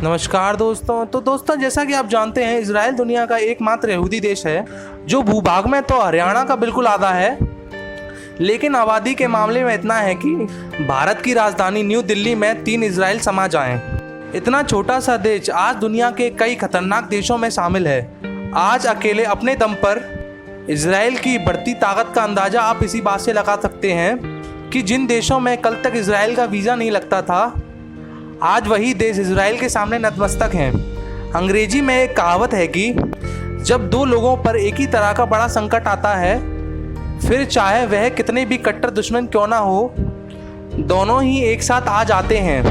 नमस्कार दोस्तों। तो दोस्तों, जैसा कि आप जानते हैं, इजराइल दुनिया का एकमात्र यहूदी देश है जो भूभाग में तो हरियाणा का बिल्कुल आधा है, लेकिन आबादी के मामले में इतना है कि भारत की राजधानी न्यू दिल्ली में 3 इजराइल समा जाएं। इतना छोटा सा देश आज दुनिया के कई खतरनाक देशों में शामिल है। आज अकेले अपने दम पर इजराइल की बढ़ती ताकत का अंदाज़ा आप इसी बात से लगा सकते हैं कि जिन देशों में कल तक इजराइल का वीज़ा नहीं लगता था, आज वही देश इजराइल के सामने नतमस्तक हैं। अंग्रेजी में एक कहावत है कि जब दो लोगों पर एक ही तरह का बड़ा संकट आता है, फिर चाहे वह कितने भी कट्टर दुश्मन क्यों ना हो, दोनों ही एक साथ आ जाते हैं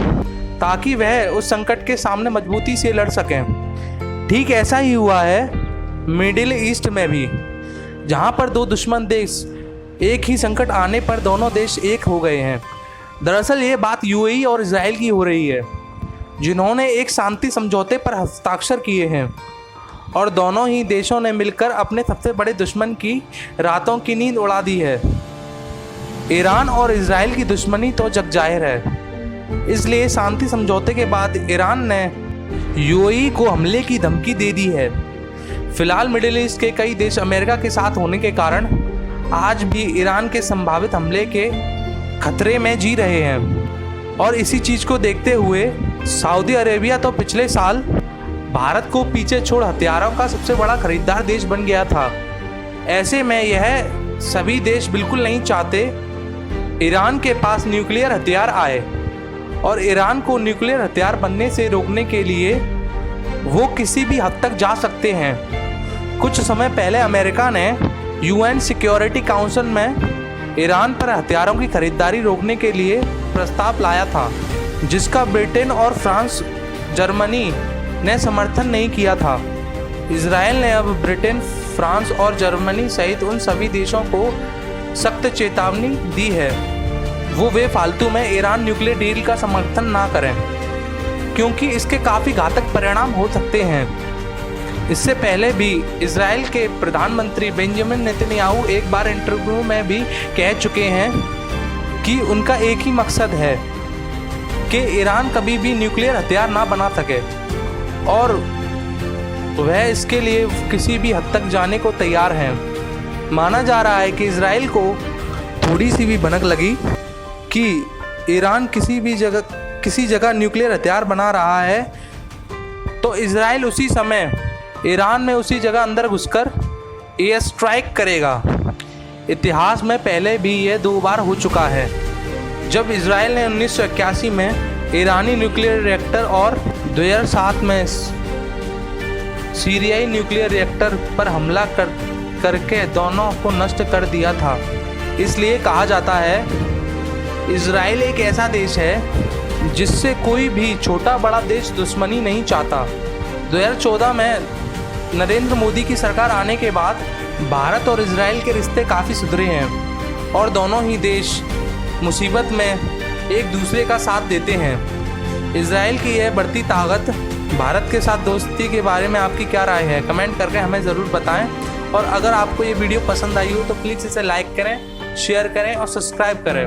ताकि वह उस संकट के सामने मजबूती से लड़ सकें। ठीक ऐसा ही हुआ है मिडिल ईस्ट में भी, जहां पर दो दुश्मन देश एक ही संकट आने पर दोनों देश एक हो गए हैं। दरअसल ये बात यूएई और इजराइल की हो रही है, जिन्होंने एक शांति समझौते पर हस्ताक्षर किए हैं और दोनों ही देशों ने मिलकर अपने सबसे बड़े दुश्मन की रातों की नींद उड़ा दी है। ईरान और इजराइल की दुश्मनी तो जग जाहिर है, इसलिए शांति समझौते के बाद ईरान ने यूएई को हमले की धमकी दे दी है। फिलहाल मिडिल ईस्ट के कई देश अमेरिका के साथ होने के कारण आज भी ईरान के संभावित हमले के खतरे में जी रहे हैं। और इसी चीज़ को देखते हुए सऊदी अरेबिया तो पिछले साल भारत को पीछे छोड़ हथियारों का सबसे बड़ा खरीदार देश बन गया था। ऐसे में यह सभी देश बिल्कुल नहीं चाहते ईरान के पास न्यूक्लियर हथियार आए, और ईरान को न्यूक्लियर हथियार बनने से रोकने के लिए वो किसी भी हद तक जा सकते हैं। कुछ समय पहले अमेरिका ने यूएन सिक्योरिटी काउंसिल में ईरान पर हथियारों की खरीदारी रोकने के लिए प्रस्ताव लाया था, जिसका ब्रिटेन और फ्रांस, जर्मनी ने समर्थन नहीं किया था। इजराइल ने अब ब्रिटेन, फ्रांस और जर्मनी सहित उन सभी देशों को सख्त चेतावनी दी है वे फालतू में ईरान न्यूक्लियर डील का समर्थन ना करें, क्योंकि इसके काफ़ी घातक परिणाम हो सकते हैं। इससे पहले भी इजराइल के प्रधानमंत्री बेंजामिन नेतन्याहू एक बार इंटरव्यू में भी कह चुके हैं कि उनका एक ही मकसद है कि ईरान कभी भी न्यूक्लियर हथियार ना बना सके, और वह इसके लिए किसी भी हद तक जाने को तैयार हैं। माना जा रहा है कि इजराइल को थोड़ी सी भी भनक लगी कि ईरान किसी जगह न्यूक्लियर हथियार बना रहा है, तो इजराइल उसी समय ईरान में उसी जगह अंदर घुसकर एयर स्ट्राइक करेगा। इतिहास में पहले भी यह 2 बार हो चुका है, जब इजराइल ने 1981 में ईरानी न्यूक्लियर रिएक्टर और 2007 में सीरियाई न्यूक्लियर रिएक्टर पर हमला करके दोनों को नष्ट कर दिया था। इसलिए कहा जाता है इजराइल एक ऐसा देश है जिससे कोई भी छोटा बड़ा देश दुश्मनी नहीं चाहता। 2014 में नरेंद्र मोदी की सरकार आने के बाद भारत और इजराइल के रिश्ते काफ़ी सुधरे हैं, और दोनों ही देश मुसीबत में एक दूसरे का साथ देते हैं। इजराइल की यह बढ़ती ताकत भारत के साथ दोस्ती के बारे में आपकी क्या राय है, कमेंट करके हमें ज़रूर बताएं। और अगर आपको ये वीडियो पसंद आई हो तो प्लीज़ इसे लाइक करें, शेयर करें और सब्सक्राइब करें।